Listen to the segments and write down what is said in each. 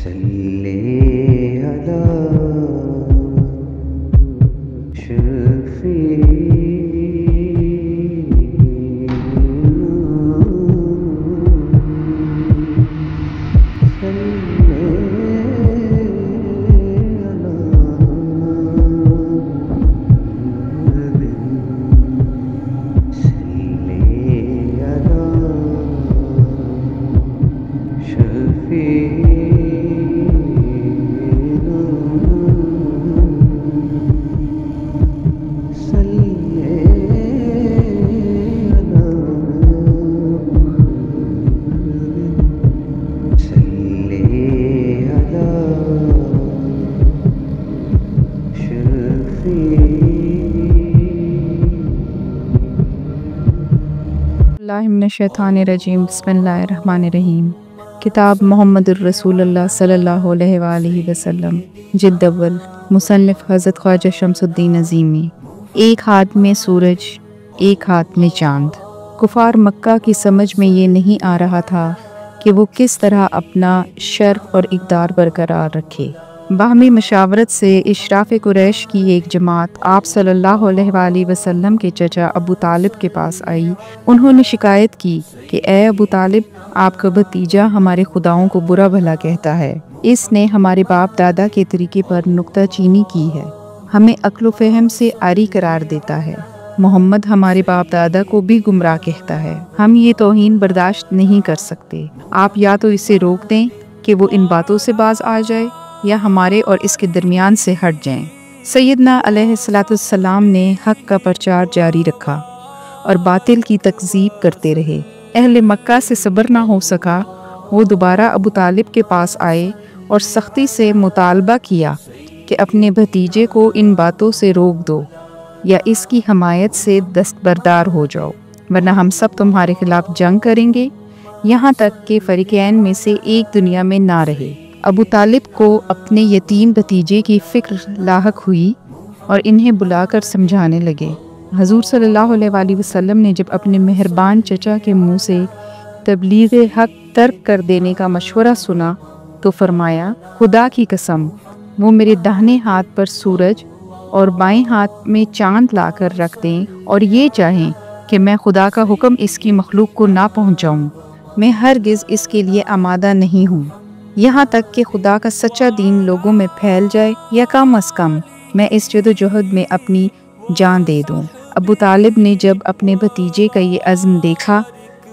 صلی علی बिस्मिल्लाहिर्रहमानिर्रहीम। बिस्मिल्लाहिर्रहमानिर्रहीम। किताब मोहम्मद रसूल अल्लाह सल्लल्लाहु अलैहि वसल्लम, जिल्द अव्वल, मुसन्निफ हज़रत ख्वाजा शम्सुद्दीन अज़ीमी। एक हाथ में सूरज, एक हाथ में चाँद। कुफार मक्का की समझ में ये नहीं आ रहा था कि वो किस तरह अपना शर्फ और इक़्तिदार बरकरार रखे। बाहमी मशावरत से इशराफ़ कुरैश की एक जमात आप सल्लल्लाहु अलैहि वसल्लम के चचा अबू तालिब के पास आई। उन्होंने शिकायत की कि ए अबू तालिब, आपका भतीजा हमारे खुदाओं को बुरा भला कहता है। इसने हमारे बाप दादा के तरीके पर नुक्ताचीनी की है, हमें अक्ल फ़हम से आरी करार देता है। मोहम्मद हमारे बाप दादा को भी गुमराह कहता है। हम ये तौहीन बर्दाश्त नहीं कर सकते। आप या तो इसे रोक दें कि वो इन बातों से बाज आ जाए, या हमारे और इसके दरमियान से हट जाएं। सैयदना अलैहिस्सलाम ने हक़ का प्रचार जारी रखा और बातिल की तकज़ीब करते रहे। अहले मक्का से सब्र ना हो सका, वो दोबारा अबू तालिब के पास आए और सख्ती से मुतालबा किया कि अपने भतीजे को इन बातों से रोक दो या इसकी हमायत से दस्तबरदार हो जाओ, वरना हम सब तुम्हारे खिलाफ जंग करेंगे, यहाँ तक कि फरीक़ैन में से एक दुनिया में ना रहे। अबू तालिब को अपने यतीम भतीजे की फ़िक्र लाहक हुई और इन्हें बुलाकर समझाने लगे। हजूर सल्लल्लाहु अलैहि वसल्लम ने जब अपने मेहरबान चचा के मुँह से तबलीग हक़ तर्क कर देने का मशवरा सुना तो फरमाया, खुदा की कसम, वो मेरे दाहिने हाथ पर सूरज और बाएं हाथ में चाँद लाकर रख दें और ये चाहें कि मैं खुदा का हुक्म इसकी मखलूक को ना पहुँचाऊँ, मैं हरगिज़ इसके लिए आमादा नहीं हूँ, यहाँ तक कि खुदा का सच्चा दीन लोगों में फैल जाए, या कम अज़ कम मैं इस जदोजहद में अपनी जान दे दूँ। अबू तालिब ने जब अपने भतीजे का ये अज़्म देखा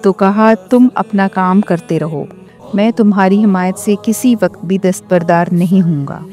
तो कहा, तुम अपना काम करते रहो, मैं तुम्हारी हिमायत से किसी वक्त भी दस्तबरदार नहीं हूँगा।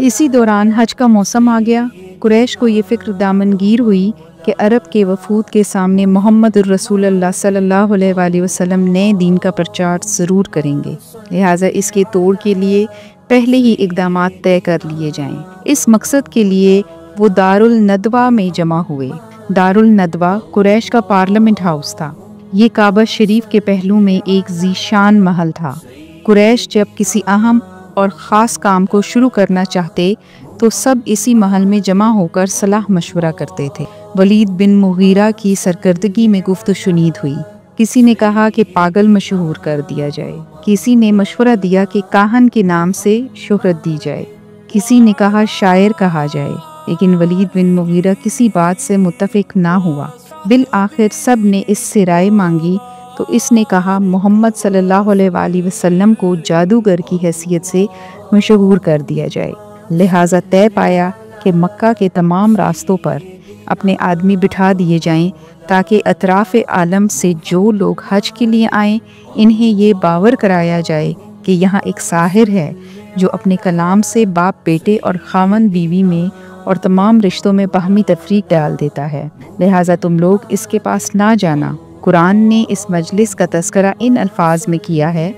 इसी दौरान हज का मौसम आ गया। कुरैश को ये फ़िक्र दामनगीर हुई कि अरब के वफूद के सामने मोहम्मद रसूल अल्लाह सल्लल्लाहु अलैहि वसल्लम नए दीन का प्रचार ज़रूर करेंगे, लिहाजा इसके तोड़ के लिए पहले ही इक़दामात तय कर लिए जाएं। इस मकसद के लिए वो दारुल नदवा में जमा हुए। दारुल नदवा कुरैश का पार्लियामेंट हाउस था। ये काबा शरीफ के पहलू में एक ज़ीशान महल था। कुरैश जब किसी अहम और ख़ास काम को शुरू करना चाहते तो सब इसी महल में जमा होकर सलाह मशवरा करते थे। वलीद बिन मुगीरा की सरकर्दगी में गुफ्त शुनीद हुई। किसी ने कहा कि पागल मशहूर कर दिया जाए, किसी ने मशवरा दिया कि काहन के नाम से शोहरत दी जाए, किसी ने कहा शायर कहा जाए, लेकिन वलीद बिन मुगीरा किसी बात से मुत्तफिक ना हुआ। बिल आखिर सब ने इससे राय मांगी तो इसने कहा, मोहम्मद सल्लल्लाहु अलैहि वसल्लम को जादूगर की हैसियत से मशहूर कर दिया जाए। लिहाजा तय पाया कि मक्का के तमाम रास्तों पर अपने आदमी बिठा दिए जाएं ताकि अतराफ़ आलम से जो लोग हज के लिए आएँ, इन्हें ये बावर कराया जाए कि यहाँ एक साहिर है जो अपने कलाम से बाप बेटे और खामन बीवी में और तमाम रिश्तों में बाहमी तफरीक डाल देता है, लिहाजा तुम लोग इसके पास ना जाना। कुरान ने इस मजलिस का तज़किरा इन अल्फाज में किया है।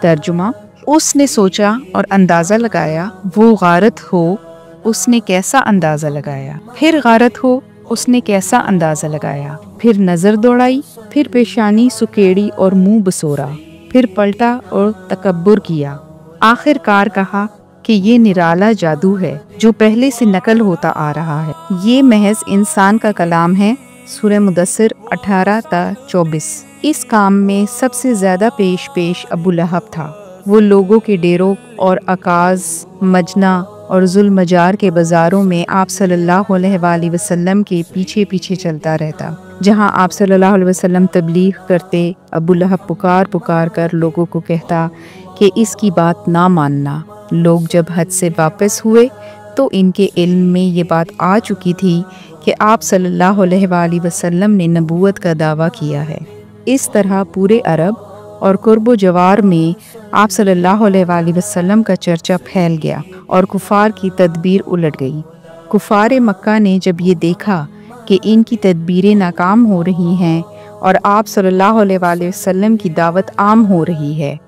तर्जुमा, उसने सोचा और अंदाज़ा लगाया, वो गारत हो, उसने कैसा अंदाज़ा लगाया, फिर गारत हो, उसने कैसा अंदाज़ा लगाया, फिर नज़र दौड़ाई, फिर पेशानी सुकेड़ी और मुंह बसोरा, फिर पलटा और तकब्बुर किया, आखिरकार कहा कि ये निराला जादू है जो पहले से नकल होता आ रहा है, ये महज इंसान का कलाम है। सूरह मुदस्सिर 18 ta 24। इस काम में सबसे ज़्यादा पेश अबू लहब था। वो लोगों के डेरों और अकाज, मजना और जुल्मजार के बाज़ारों में आप सल्लल्लाहु अलैहि वसल्लम के पीछे पीछे चलता रहता। जहाँ आप सल्लल्लाहु अलैहि वसल्लम तबलीग करते, अबू लहब पुकार पुकार कर लोगों को कहता कि इसकी बात ना मानना। लोग जब हज से वापस हुए तो इनके इल्म में ये बात आ चुकी थी कि आप सल्लल्लाहु अलैहि वसल्लम ने नबूवत का दावा किया है। इस तरह पूरे अरब और कुर्ब जवार में आप सल्लल्लाहु अलैहि वसल्लम का चर्चा फैल गया और कुफार की तदबीर उलट गई। कुफार मक्का ने जब ये देखा कि इनकी तदबीरें नाकाम हो रही हैं और आप सल्लल्लाहु अलैहि वसल्लम की दावत आम हो रही है,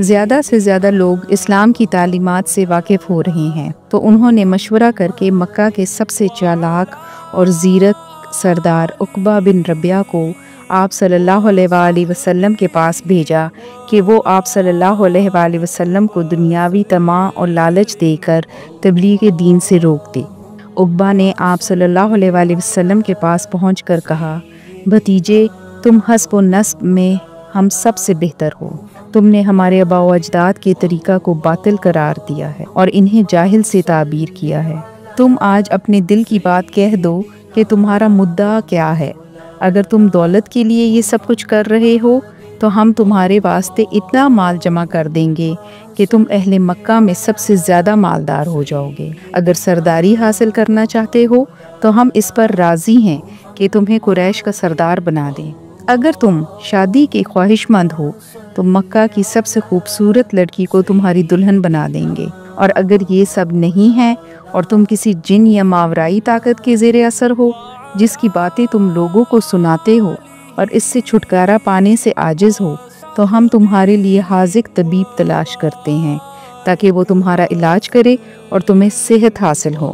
ज़्यादा से ज़्यादा लोग इस्लाम की तालीमात से वाकिफ़ हो रहे हैं, तो उन्होंने मशवरा करके मक्का के सबसे चालाक और ज़ीरक सरदार उक़बा बिन रबिया को आप सल्लल्लाहु अलैहि वसल्लम के पास भेजा कि वो आप सल्लल्लाहु अलैहि वसल्लम को दुनियावी तमा और लालच देकर तबलीग दीन से रोक दे। उक़बा ने आप सल्लल्लाहु अलैहि वसल्लम के पास पहुंचकर कहा, भतीजे, तुम हस्ब व नस्ब में हम सब से बेहतर हो। तुमने हमारे आबा व अजदाद के तरीक़ा को बातिल करार दिया है और इन्हें जाहिल से ताबीर किया है। तुम आज अपने दिल की बात कह दो कि तुम्हारा मुद्दा क्या है। अगर तुम दौलत के लिए ये सब कुछ कर रहे हो तो हम तुम्हारे वास्ते इतना माल जमा कर देंगे कि तुम अहले मक्का में सबसे ज़्यादा मालदार हो जाओगे। अगर सरदारी हासिल करना चाहते हो तो हम इस पर राज़ी हैं कि तुम्हें कुरैश का सरदार बना दें। अगर तुम शादी के ख्वाहिशमंद हो तो मक्का की सबसे खूबसूरत लड़की को तुम्हारी दुल्हन बना देंगे। और अगर ये सब नहीं है और तुम किसी जिन या मावराई ताकत के ज़ेरे असर हो जिसकी बातें तुम लोगों को सुनाते हो और इससे छुटकारा पाने से आजिज़ हो, तो हम तुम्हारे लिए हाज़िक तबीब तलाश करते हैं ताकि वो तुम्हारा इलाज करे और तुम्हें सेहत हासिल हो।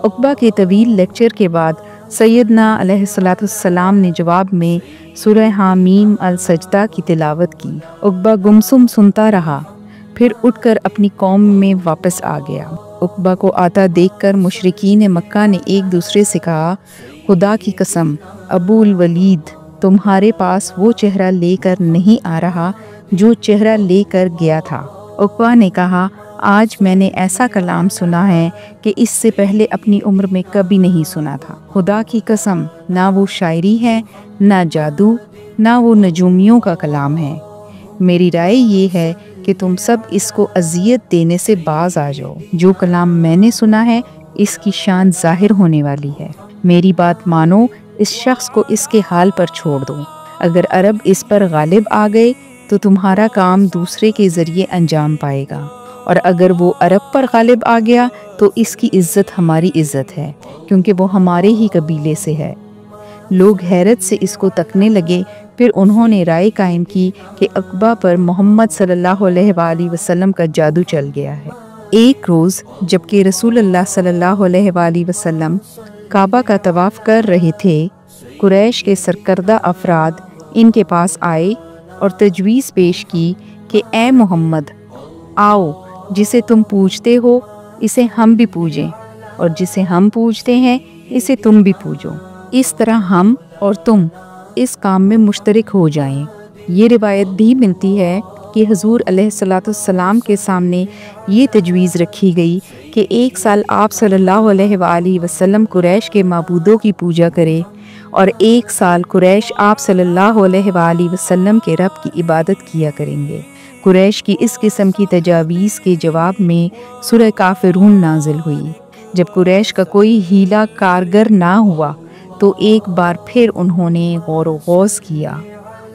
उक़बा के तवील लेक्चर के बाद सैयदना अलैहिस्सलाम ने जवाब में सूरह हामीम अल सजदा की तिलावत की। उक़बा गुमसुम सुनता रहा, फिर उठकर अपनी कौम में वापस आ गया। उक़बा को आता देखकर मुशरिकीन मक्का ने एक दूसरे से कहा, खुदा की कसम अबूल वलीद, तुम्हारे पास वो चेहरा लेकर नहीं आ रहा जो चेहरा लेकर गया था। उक़बा ने कहा, आज मैंने ऐसा कलाम सुना है कि इससे पहले अपनी उम्र में कभी नहीं सुना था। खुदा की कसम, ना वो शायरी है, ना जादू, ना वो नजूमियों का कलाम है। मेरी राय ये है कि तुम सब इसको अजियत देने से बाज आ जाओ। जो कलाम मैंने सुना है इसकी शान ज़ाहिर होने वाली है। मेरी बात मानो, इस शख्स को इसके हाल पर छोड़ दो। अगर अरब इस पर गालिब आ गए तो तुम्हारा काम दूसरे के ज़रिए अंजाम पाएगा, और अगर वो अरब पर गालिब आ गया तो इसकी इज़्ज़त हमारी इज़्ज़त है, क्योंकि वो हमारे ही कबीले से है। लोग हैरत से इसको तकने लगे। फिर उन्होंने राय कायम की कि उक़बा पर मोहम्मद सल्लल्लाहु अलैहि वसल्लम का जादू चल गया है। एक रोज़ जबकि रसूलुल्लाह सल्लल्लाहु अलैहि वसल्लम काबा का तवाफ़ कर रहे थे, कुरैश के सरकर्दा अफराद इनके पास आए और तजवीज़ पेश की कि ए मोहम्मद, आओ, जिसे तुम पूजते हो इसे हम भी पूजें, और जिसे हम पूजते हैं इसे तुम भी पूजो। इस तरह हम और तुम इस काम में मुश्तरक हो जाएं। ये रिवायत भी मिलती है कि हुज़ूर अलैहिस्सलाम के सामने ये तजवीज़ रखी गई कि एक साल आप सल्लल्लाहु अलैहि वसल्लम कुरैश के माबूदों की पूजा करें और एक साल कुरैश आप सल्लल्लाहु अलैहि वसल्लम के रब की इबादत किया करेंगे। कुरैश की इस किस्म की तजावीज़ के जवाब में सूरह काफ़िरून नाजिल हुई। जब कुरैश का कोई हीला कारगर ना हुआ तो एक बार फिर उन्होंने गौर व गौज़ किया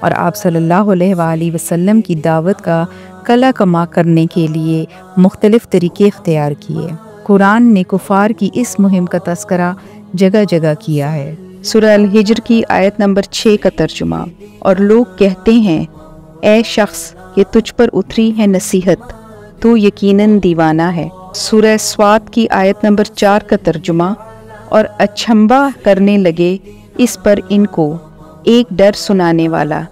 और आप सल्लल्लाहु अलैहि वसल्लम की दावत का कला कमा करने के लिए मुख्तलिफ़ तरीक़े इख्तियार किए। कुरान ने कुफ़ार की इस मुहिम का तज़किरा जगह जगह किया है। सूरह अल हिज्र की आयत नंबर 6 का तर्जुमा, और लोग कहते हैं, ए शख्स, ये तुझ पर उतरी है नसीहत, तू यकीनन दीवाना है। सूरह स्वात की आयत नंबर 4 का तर्जुमा, और अचंभा करने लगे इस पर इनको एक डर सुनाने वाला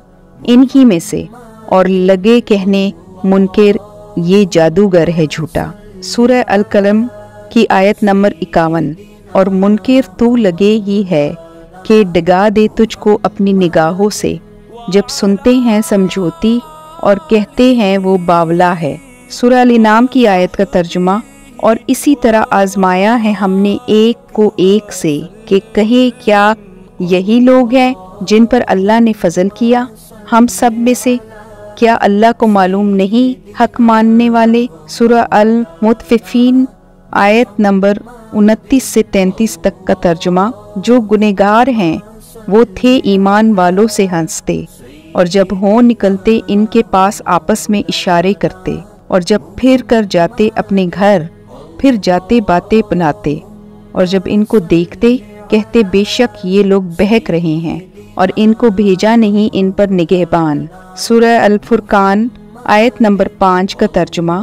इन्हीं में से, और लगे कहने मुनकिर ये जादूगर है झूठा। सूरह अल कलम की आयत नंबर 51, और मुनकिर तू लगे ही है कि डगा दे तुझको अपनी निगाहों से, जब सुनते हैं समझौती और कहते हैं वो बावला है। सूरह अल-इनाम की आयत का तर्जुमा। और इसी तरह आजमाया है हमने एक को एक से कि कहे क्या यही लोग हैं जिन पर अल्लाह ने फजल किया हम सब में से, क्या अल्लाह को मालूम नहीं हक मानने वाले। सूरह अल-मुतफ़िफ़ीन आयत नंबर 29 से 33 तक का तर्जुमा। जो गुनहगार हैं वो थे ईमान वालों से हंसते, और जब हों निकलते इनके पास आपस में इशारे करते, और जब फिर कर जाते अपने घर फिर जाते बातें बनाते, और जब इनको देखते कहते बेशक ये लोग बहक रहे हैं और इनको भेजा नहीं इन पर निगहबान। सूरह अल-फुरकान आयत नंबर 5 का तर्जुमा।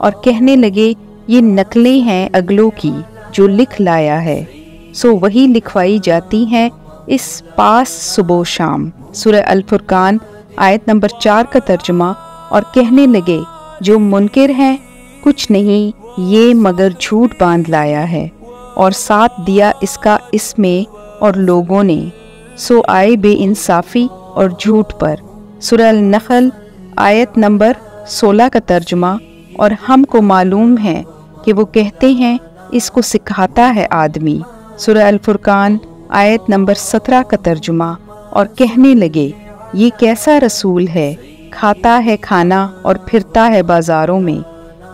और कहने लगे ये नकलें हैं अगलों की जो लिख लाया है, सो वही लिखवाई जाती हैं इस पास सुबह शाम। सूरह अल-फुरकान आयत नंबर 4 का तर्जुमा। और कहने लगे जो मुनकिर हैं कुछ नहीं ये मगर झूठ बांध लाया है, और साथ दिया इसका इसमें और लोगों ने, सो आए बेइंसाफी और झूठ पर। सूरह अल-नहल आयत नंबर 16 का तर्जुमा। और हमको मालूम है कि वो कहते हैं इसको सिखाता है आदमी। सूरह अल-फुरकान आयत नंबर 17 का तर्जुमा। और कहने लगे ये कैसा रसूल है, खाता है खाना और फिरता है बाजारों में,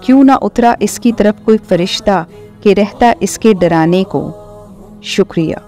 क्यों ना उतरा इसकी तरफ कोई फरिश्ता कि रहता इसके डराने को। शुक्रिया।